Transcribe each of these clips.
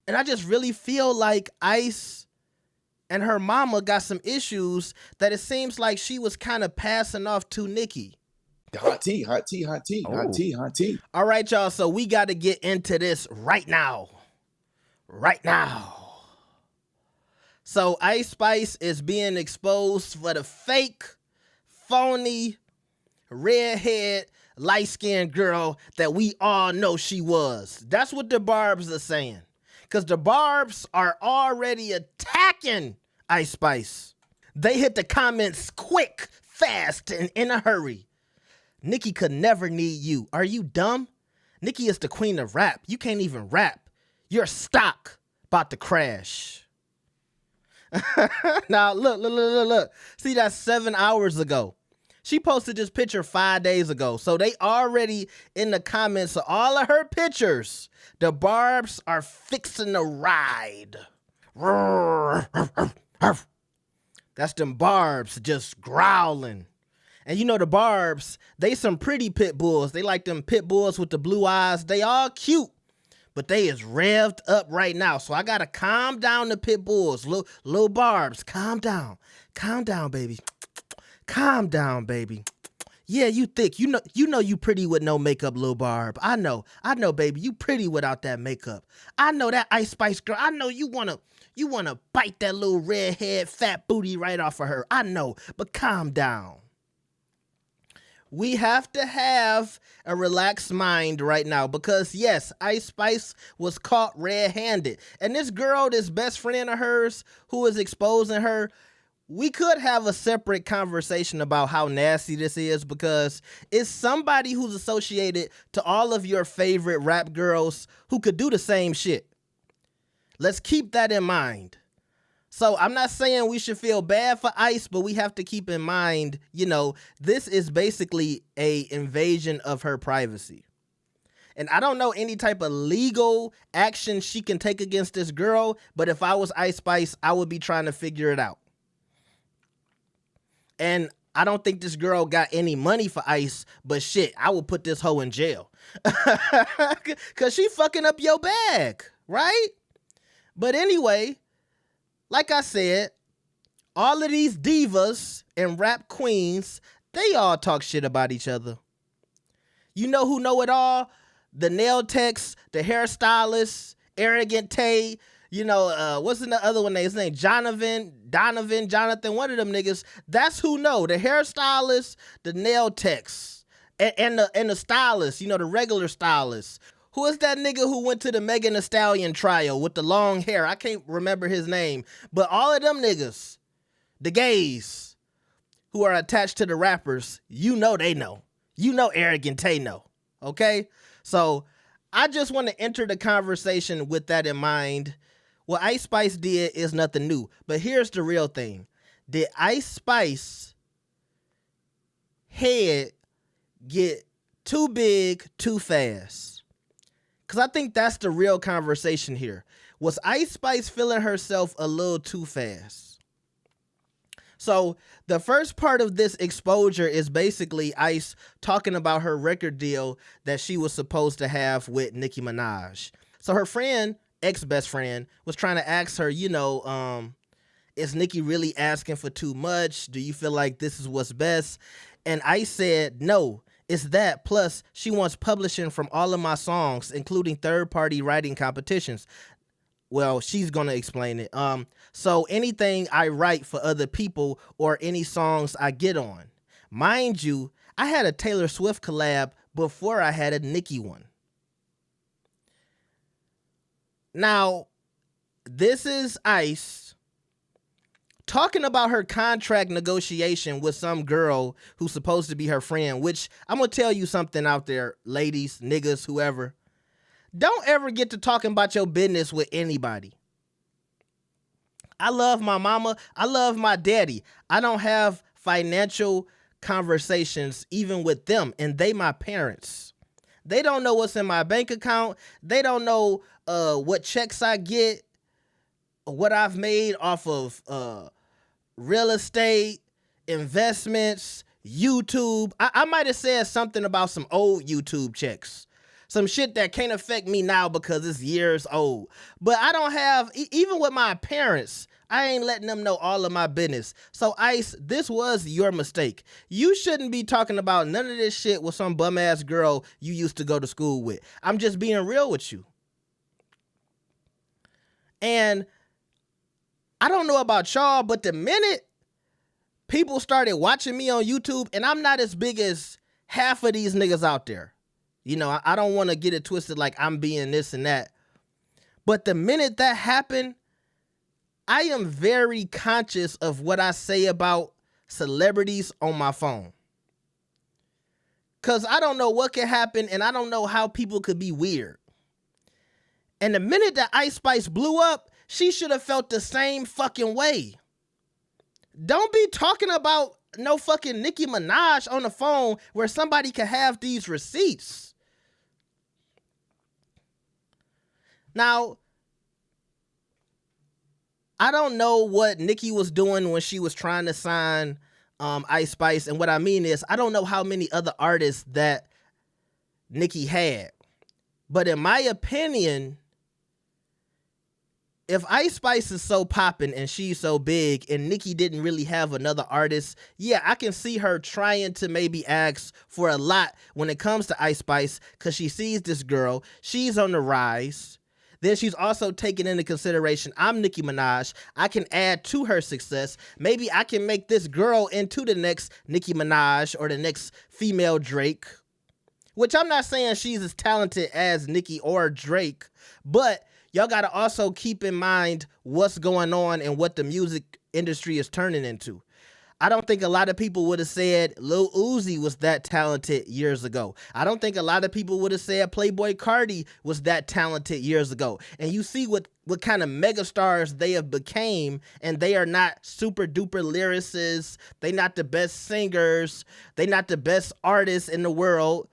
And I just really feel like Ice and her mama got some issues that it seems like she was kind of passing off to Nicki. Hot tea, hot tea, hot tea, hot tea, hot tea. All right, y'all. So we got to get into this right now. Right now. So Ice Spice is being exposed for the fake, phony, redhead, light-skinned girl that we all know she was. That's what the Barbs are saying. Because the Barbs are already attacking Ice Spice. They hit the comments quick, fast, and in a hurry. Nicki could never need you. Are you dumb? Nicki is the queen of rap. You can't even rap. Your stock about to crash. Now, look. See, that's 7 hours ago. She posted this picture 5 days ago. So they already in the comments of all of her pictures. The Barbs are fixing a ride. That's them Barbs just growling. And you know the Barbs, they some pretty pit bulls. They like them pit bulls with the blue eyes. They all cute. But they is revved up right now. So I got to calm down the pit bulls. Little Barbs, calm down. Calm down, baby. Calm down, baby. Yeah, you thick. You know you pretty with no makeup, Lil Barb. I know, baby. You pretty without that makeup. I know that Ice Spice girl. I know you wanna bite that little redhead fat booty right off of her. I know, but calm down. We have to have a relaxed mind right now because, yes, Ice Spice was caught red-handed. And this girl, this best friend of hers who is exposing her, we could have a separate conversation about how nasty this is because it's somebody who's associated to all of your favorite rap girls who could do the same shit. Let's keep that in mind. So I'm not saying we should feel bad for Ice, but we have to keep in mind, this is basically a invasion of her privacy. And I don't know any type of legal action she can take against this girl, but if I was Ice Spice, I would be trying to figure it out. And I don't think this girl got any money for Ice, but shit, I would put this hoe in jail. Because she fucking up your bag, right? But anyway, like I said, all of these divas and rap queens, they all talk shit about each other. You know who know it all? The nail techs, the hairstylists, Arrogant Tay, what's the other one? His name, Jonathan, one of them niggas. That's who know. The hairstylists, the nail techs, and the stylists, the regular stylists. Who is that nigga who went to the Megan Thee Stallion trial with the long hair? I can't remember his name. But all of them niggas, the gays who are attached to the rappers, they know. Arrogant Tay know. Okay? So I just want to enter the conversation with that in mind. What Ice Spice did is nothing new. But here's the real thing. Did Ice Spice head get too big too fast? Because I think that's the real conversation here. Was Ice Spice feeling herself a little too fast? So the first part of this exposure is basically Ice talking about her record deal that she was supposed to have with Nicki Minaj. So her friend, ex-best friend, was trying to ask her, is Nicki really asking for too much? Do you feel like this is what's best? And Ice said, no. It's that, plus she wants publishing from all of my songs, including third-party writing competitions. Well, she's going to explain it. So anything I write for other people or any songs I get on. Mind you, I had a Taylor Swift collab before I had a Nicki one. Now, this is Ice talking about her contract negotiation with some girl who's supposed to be her friend, which I'm going to tell you something out there, ladies, niggas, whoever. Don't ever get to talking about your business with anybody. I love my mama. I love my daddy. I don't have financial conversations even with them, and they my parents. They don't know what's in my bank account. They don't know what checks I get, what I've made off of real estate, investments, YouTube. I might have said something about some old YouTube checks. Some shit that can't affect me now because it's years old. But I don't have, even with my parents, I ain't letting them know all of my business. So Ice, this was your mistake. You shouldn't be talking about none of this shit with some bum ass girl you used to go to school with. I'm just being real with you. And I don't know about y'all, but the minute people started watching me on YouTube, and I'm not as big as half of these niggas out there. You know, I don't want to get it twisted like I'm being this and that. But the minute that happened, I am very conscious of what I say about celebrities on my phone. Because I don't know what could happen, and I don't know how people could be weird. And the minute that Ice Spice blew up, she should have felt the same fucking way. Don't be talking about no fucking Nicki Minaj on the phone where somebody can have these receipts. Now, I don't know what Nicki was doing when she was trying to sign Ice Spice. And what I mean is, I don't know how many other artists that Nicki had. But in my opinion, if Ice Spice is so popping and she's so big and Nicki didn't really have another artist, yeah, I can see her trying to maybe ask for a lot when it comes to Ice Spice because she sees this girl. She's on the rise. Then she's also taking into consideration, I'm Nicki Minaj. I can add to her success. Maybe I can make this girl into the next Nicki Minaj or the next female Drake. Which I'm not saying she's as talented as Nicki or Drake, but y'all got to also keep in mind what's going on and what the music industry is turning into. I don't think a lot of people would have said Lil Uzi was that talented years ago. I don't think a lot of people would have said Playboi Carti was that talented years ago. And you see what kind of megastars they have became, and they are not super duper lyricists. They not the best singers. They not the best artists in the world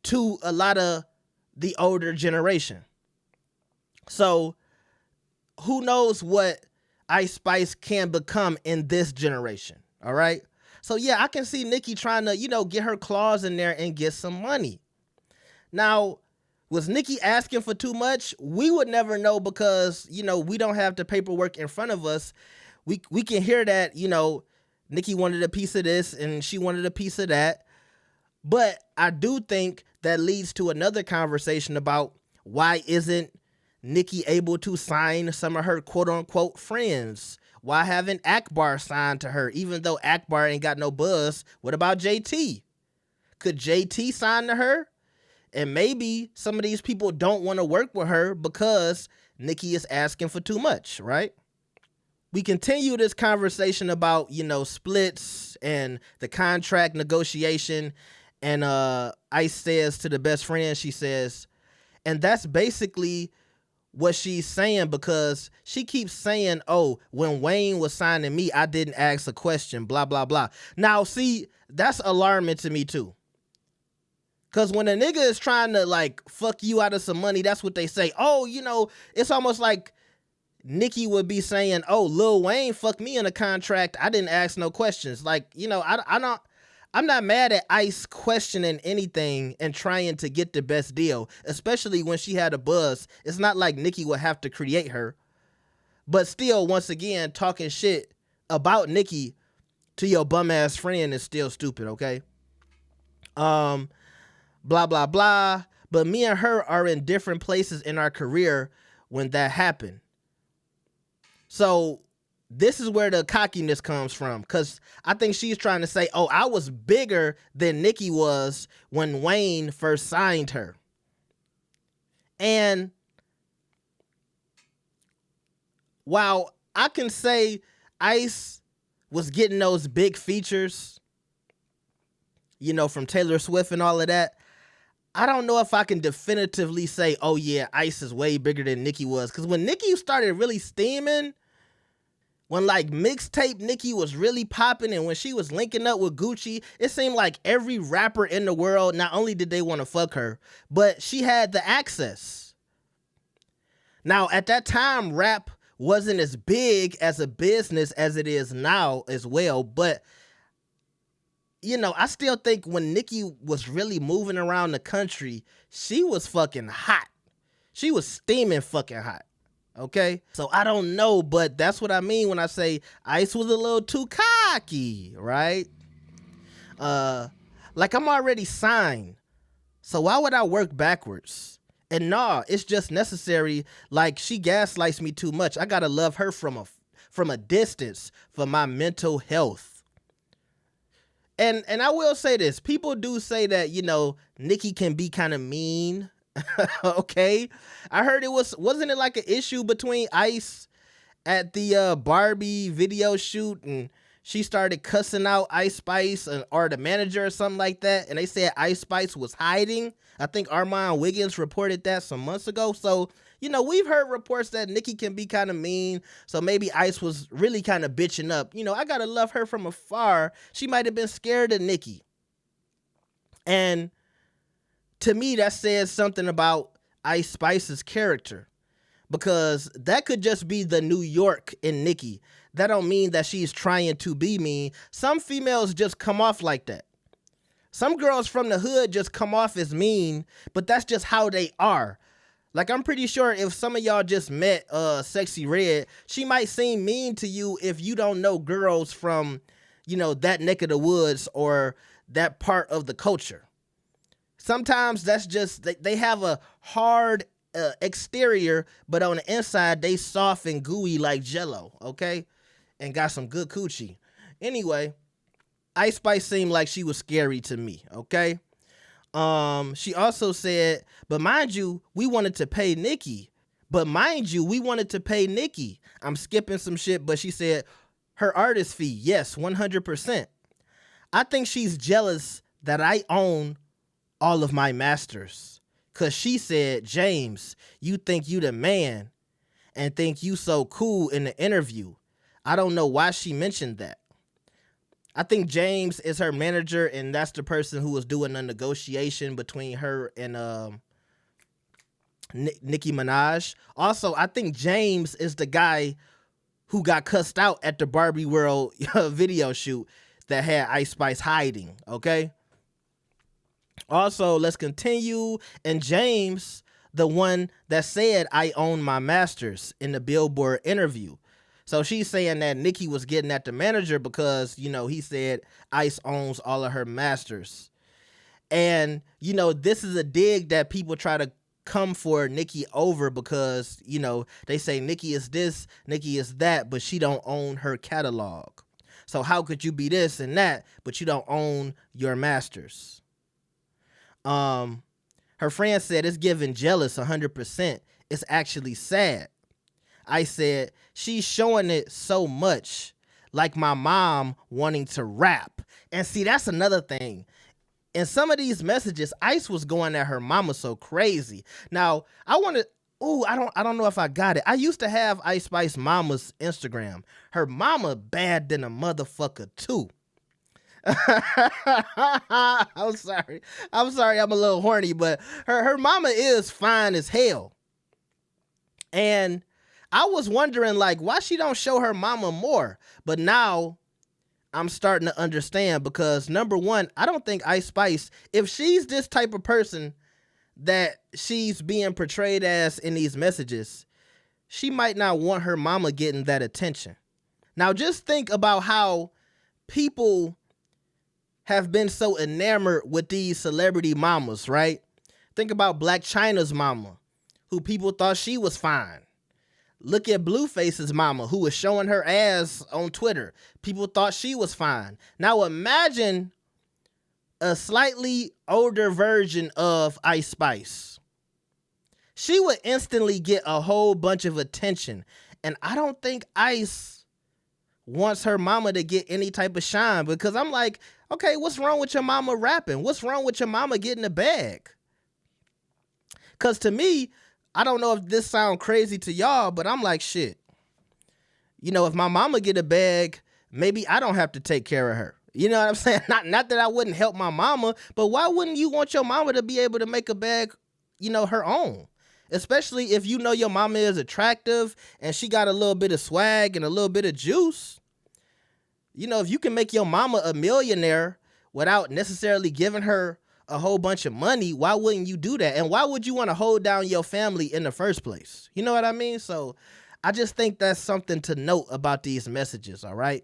to a lot of the older generation. So who knows what Ice Spice can become in this generation, all right? So yeah, I can see Nicki trying to, get her claws in there and get some money. Now, was Nicki asking for too much? We would never know because, we don't have the paperwork in front of us. We can hear that, Nicki wanted a piece of this and she wanted a piece of that. But I do think that leads to another conversation about why isn't Nicki able to sign some of her quote-unquote friends? Why haven't Akbar signed to her, even though Akbar ain't got no buzz? What about JT? Could JT sign to her? And maybe some of these people don't want to work with her because Nicki is asking for too much, right? We continue this conversation about, splits and the contract negotiation. And Ice says to the best friend, she says, and that's basically what she's saying because she keeps saying, oh, when Wayne was signing me, I didn't ask a question, blah, blah, blah. Now, see, that's alarming to me too. Because when a nigga is trying to fuck you out of some money, that's what they say. Oh, it's almost like Nicki would be saying, oh, Lil Wayne fucked me in a contract. I didn't ask no questions. I'm not mad at Ice questioning anything and trying to get the best deal, especially when she had a buzz. It's not like Nicki would have to create her. But still, once again, talking shit about Nicki to your bum ass friend is still stupid, okay? Blah, blah, blah. But me and her are in different places in our career when that happened. So this is where the cockiness comes from, because I think she's trying to say, oh, I was bigger than Nicki was when Wayne first signed her. And while I can say Ice was getting those big features, from Taylor Swift and all of that, I don't know if I can definitively say, oh yeah, Ice is way bigger than Nicki was. Because when Nicki started really steaming, when mixtape Nicki was really popping and when she was linking up with Gucci, it seemed like every rapper in the world, not only did they want to fuck her, but she had the access. Now, at that time, rap wasn't as big as a business as it is now as well, but I still think when Nicki was really moving around the country, she was fucking hot. She was steaming fucking hot. Okay? So I don't know, but that's what I mean when I say Ice was a little too cocky, right? Like I'm already signed. So why would I work backwards? And nah, it's just necessary. Like she gaslights me too much. I gotta love her from a distance for my mental health. And I will say this. People do say that, Nicki can be kind of mean. Okay. I heard wasn't it like an issue between Ice at the Barbie video shoot, and she started cussing out Ice Spice or the manager or something like that, and they said Ice Spice was hiding. I think Armand Wiggins reported that some months ago. So, we've heard reports that Nicki can be kind of mean. So maybe Ice was really kind of bitching up. I gotta love her from afar. She might have been scared of Nicki. And to me, that says something about Ice Spice's character. Because that could just be the New York in Nicki. That don't mean that she's trying to be mean. Some females just come off like that. Some girls from the hood just come off as mean, but that's just how they are. Like, I'm pretty sure if some of y'all just met Sexy Red, she might seem mean to you if you don't know girls from, that neck of the woods or that part of the culture. Sometimes that's just, they have a hard exterior, but on the inside, they soft and gooey like Jello, okay? And got some good coochie. Anyway, Ice Spice seemed like she was scary to me, okay? She also said, but mind you, we wanted to pay Nicki. I'm skipping some shit, but she said, her artist fee, yes, 100%. I think she's jealous that I own all of my masters. Cause she said, James, you think you the man and think you so cool in the interview. I don't know why she mentioned that. I think James is her manager, and that's the person who was doing the negotiation between her and Nicki Minaj. Also, I think James is the guy who got cussed out at the Barbie World video shoot that had Ice Spice hiding, okay? Also, let's continue. And James, the one that said, I own my masters in the Billboard interview. So she's saying that Nicki was getting at the manager because, he said Ice owns all of her masters. And, this is a dig that people try to come for Nicki over because, they say Nicki is this, Nicki is that, but she don't own her catalog. So how could you be this and that, but you don't own your masters? Her friend said it's giving jealous 100%. It's actually sad. I said, she's showing it so much, like my mom wanting to rap. And see, that's another thing. In some of these messages, Ice was going at her mama so crazy. Now, I don't know if I got it. I used to have Ice Spice mama's Instagram. Her mama bad than a motherfucker too. I'm sorry. I'm a little horny, but her mama is fine as hell. And I was wondering, like, why she don't show her mama more. But now I'm starting to understand because, number one, I don't think Ice Spice, if she's this type of person that she's being portrayed as in these messages, she might not want her mama getting that attention. Now, just think about how people have been so enamored with these celebrity mamas, right? Think about Black Chyna's mama, who people thought she was fine. Look at Blueface's mama, who was showing her ass on Twitter. People thought she was fine. Now imagine a slightly older version of Ice Spice. She would instantly get a whole bunch of attention. And I don't think Ice wants her mama to get any type of shine, because I'm like, okay, what's wrong with your mama rapping? What's wrong with your mama getting a bag? Because to me, I don't know if this sounds crazy to y'all, but I'm like, shit. If my mama get a bag, maybe I don't have to take care of her. You know what I'm saying? Not that I wouldn't help my mama, but why wouldn't you want your mama to be able to make a bag, her own? Especially if your mama is attractive and she got a little bit of swag and a little bit of juice. If you can make your mama a millionaire, without necessarily giving her a whole bunch of money, why wouldn't you do that? And why would you want to hold down your family in the first place? You know what I mean? So I just think that's something to note about these messages, all right?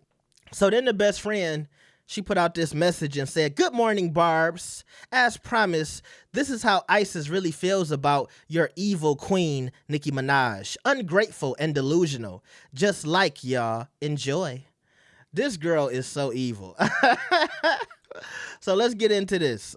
So then the best friend, she put out this message and said, "Good morning, Barbs. As promised, this is how ISIS really feels about your evil queen, Nicki Minaj. Ungrateful and delusional. Just like y'all. Enjoy." This girl is so evil. So let's get into this.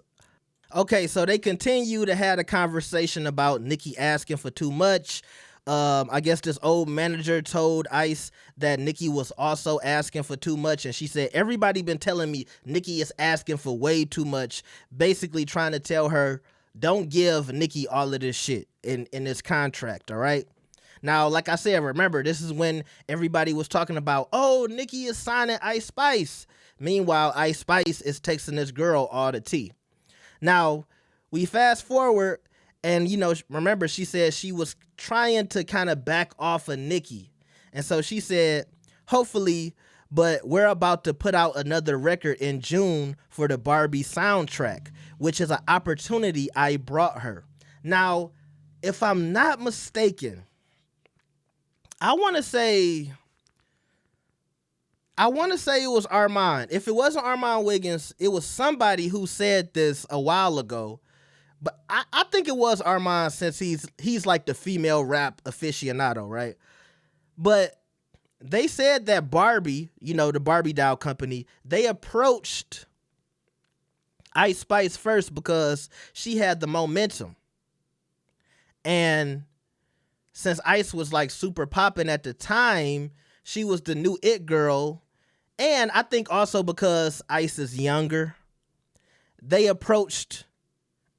Okay, so they continue to have a conversation about Nicki asking for too much. I guess this old manager told Ice that Nicki was also asking for too much, and she said, "Everybody been telling me Nicki is asking for way too much," basically trying to tell her, don't give Nicki all of this shit in this contract, all right? Now, like I said, remember, this is when everybody was talking about, oh, Nicki is signing Ice Spice. Meanwhile, Ice Spice is texting this girl all the tea. Now, we fast forward, and, remember, she said she was trying to kind of back off of Nicki. And so she said, hopefully, but we're about to put out another record in June for the Barbie soundtrack, which is an opportunity I brought her. Now, if I'm not mistaken, I want to say it was Armand. If it wasn't Armand Wiggins, it was somebody who said this a while ago. But I think it was Armand, since he's like the female rap aficionado, right? But they said that Barbie, the Barbie doll company, they approached Ice Spice first because she had the momentum. And since Ice was like super popping at the time, she was the new it girl. And I think also because Ice is younger, they approached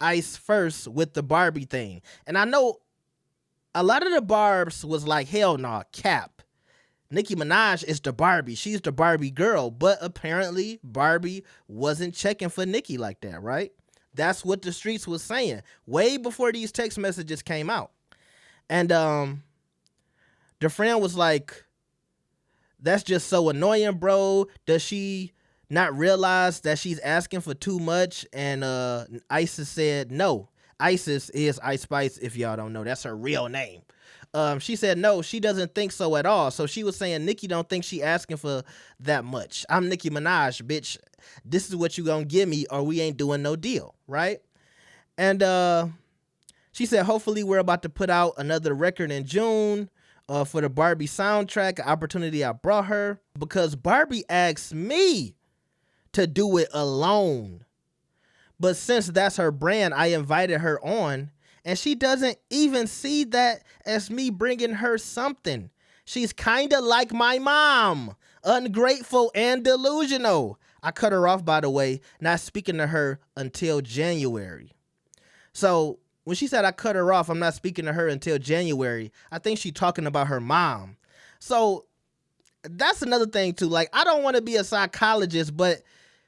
Ice first with the Barbie thing. And I know a lot of the Barbs was like, hell nah, cap. Nicki Minaj is the Barbie. She's the Barbie girl. But apparently Barbie wasn't checking for Nicki like that, right? That's what the streets was saying way before these text messages came out. And the friend was like, that's just so annoying, bro. Does she not realize that she's asking for too much? And Isis said no. Isis is Ice Spice, if y'all don't know. That's her real name. She said no, she doesn't think so at all. So she was saying Nicki don't think she asking for that much. I'm Nicki Minaj, bitch. This is what you gonna give me or we ain't doing no deal, right? And she said hopefully we're about to put out another record in June for the Barbie soundtrack, an opportunity I brought her because Barbie asked me to do it alone. But since that's her brand, I invited her on, and she doesn't even see that as me bringing her something. She's kind of like my mom, ungrateful and delusional. I cut her off, by the way, not speaking to her until January. So when she said I cut her off, I'm not speaking to her until January, I think she's talking about her mom. So that's another thing too. Like, I don't want to be a psychologist, but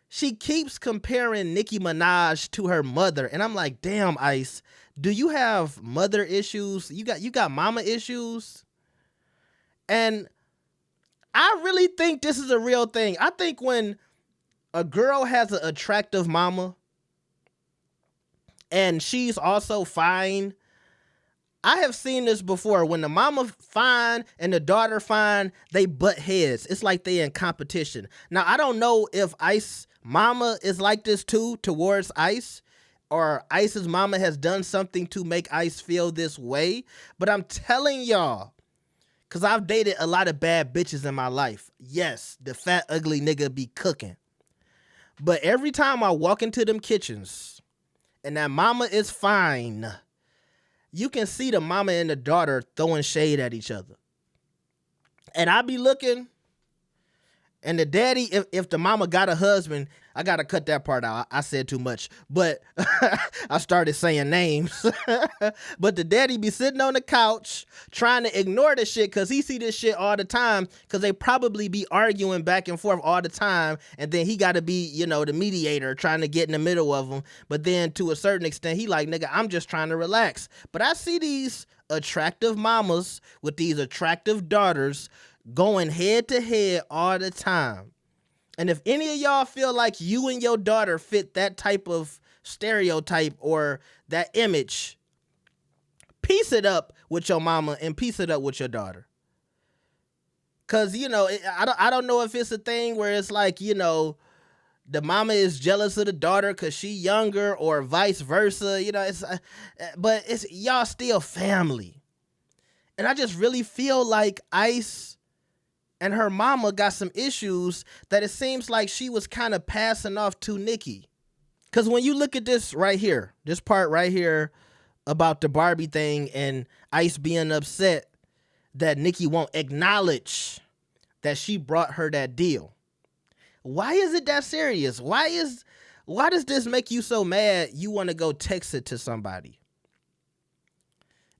she keeps comparing Nicki Minaj to her mother. And I'm like, damn, Ice, do you have mother issues? You got mama issues? And I really think this is a real thing. I think when a girl has an attractive mama and she's also fine, I have seen this before. When the mama fine and the daughter fine, they butt heads. It's like they in competition. Now, I don't know if Ice mama is like this too towards Ice, or Ice's mama has done something to make Ice feel this way. But I'm telling y'all, because I've dated a lot of bad bitches in my life. Yes, the fat, ugly nigga be cooking. But every time I walk into them kitchens and that mama is fine, you can see the mama and the daughter throwing shade at each other. And I be looking, and the daddy, if the mama got a husband, I got to cut that part out. I said too much, but I started saying names. But the daddy be sitting on the couch trying to ignore the shit because he see this shit all the time because they probably be arguing back and forth all the time. And then he got to be, the mediator trying to get in the middle of them. But then to a certain extent, he like, nigga, I'm just trying to relax. But I see these attractive mamas with these attractive daughters going head to head all the time. And if any of y'all feel like you and your daughter fit that type of stereotype or that image, piece it up with your mama and piece it up with your daughter. Cause I don't know if it's a thing where it's like, the mama is jealous of the daughter cause she younger or vice versa. But it's y'all still family. And I just really feel like Ice and her mama got some issues that it seems like she was kind of passing off to Nicki. Cause when you look at this right here, this part right here about the Barbie thing and Ice being upset that Nicki won't acknowledge that she brought her that deal. Why is it that serious? Why does this make you so mad you want to go text it to somebody?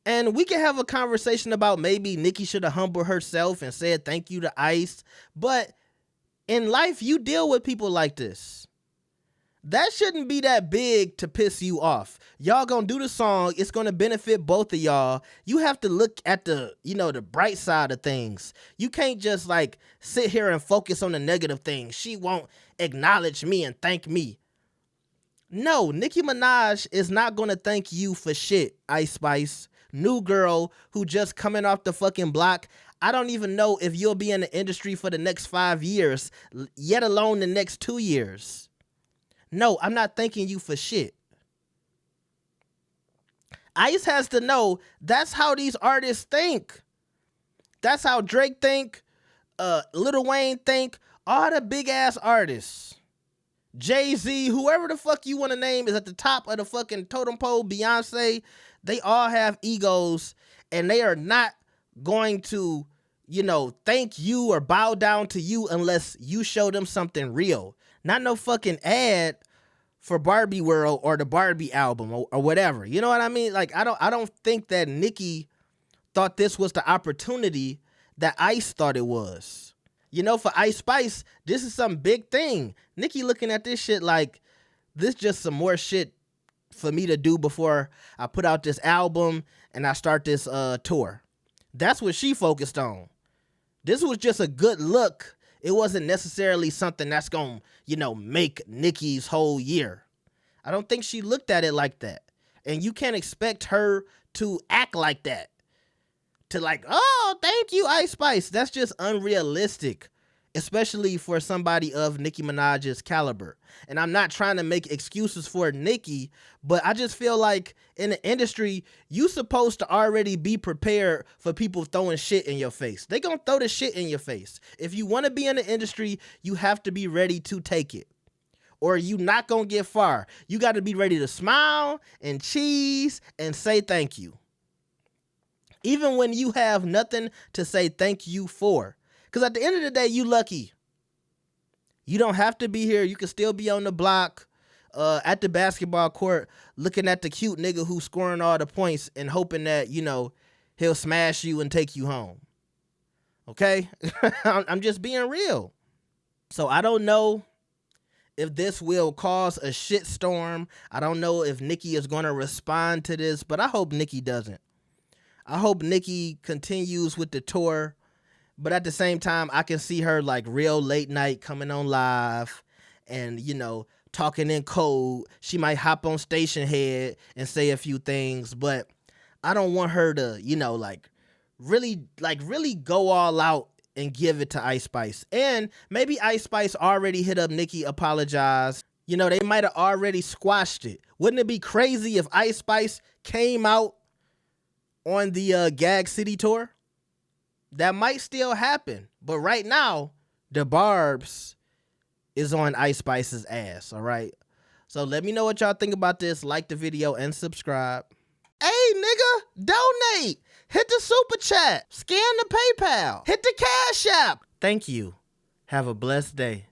And we can have a conversation about maybe Nicki should have humbled herself and said thank you to Ice. But in life, you deal with people like this. That shouldn't be that big to piss you off. Y'all gonna do the song. It's gonna benefit both of y'all. You have to look at the bright side of things. You can't just like sit here and focus on the negative things. She won't acknowledge me and thank me. No, Nicki Minaj is not gonna thank you for shit, Ice Spice. New girl who just coming off the fucking block. I don't even know if you'll be in the industry for the next 5 years, yet alone the next 2 years. No, I'm not thanking you for shit. Ice has to know that's how these artists think. That's how Drake think, Lil Wayne think, all the big ass artists. Jay-Z, whoever the fuck you want to name is at the top of the fucking totem pole, Beyonce, they all have egos and they are not going to, thank you or bow down to you unless you show them something real. Not no fucking ad for Barbie World or the Barbie album or whatever. You know what I mean? Like, I don't think that Nicki thought this was the opportunity that Ice thought it was. For Ice Spice, this is some big thing. Nicki looking at this shit like, this just some more shit for me to do before I put out this album and I start this tour. That's what she focused on. This was just a good look. It wasn't necessarily something that's going to, make Nicki's whole year. I don't think she looked at it like that. And you can't expect her to act like that. To like, oh, thank you, Ice Spice. That's just unrealistic, especially for somebody of Nicki Minaj's caliber. And I'm not trying to make excuses for Nicki, but I just feel like in the industry, you supposed to already be prepared for people throwing shit in your face. They gonna throw the shit in your face. If you want to be in the industry, you have to be ready to take it. Or you not gonna get far. You got to be ready to smile and cheese and say thank you. Even when you have nothing to say thank you for. Because at the end of the day, you lucky. You don't have to be here. You can still be on the block at the basketball court looking at the cute nigga who's scoring all the points and hoping that, he'll smash you and take you home. Okay? I'm just being real. So I don't know if this will cause a shitstorm. I don't know if Nicki is going to respond to this, but I hope Nicki doesn't. I hope Nicki continues with the tour, but at the same time, I can see her like real late night coming on live and, talking in code. She might hop on Station Head and say a few things, but I don't want her to, really go all out and give it to Ice Spice. And maybe Ice Spice already hit up Nicki, apologized. They might have already squashed it. Wouldn't it be crazy if Ice Spice came out on the Gag City tour? That might still happen. But right now, the Barbs is on Ice Spice's ass, all right? So let me know what y'all think about this. Like the video and subscribe. Hey, nigga, donate. Hit the super chat. Scan the PayPal. Hit the Cash App. Thank you. Have a blessed day.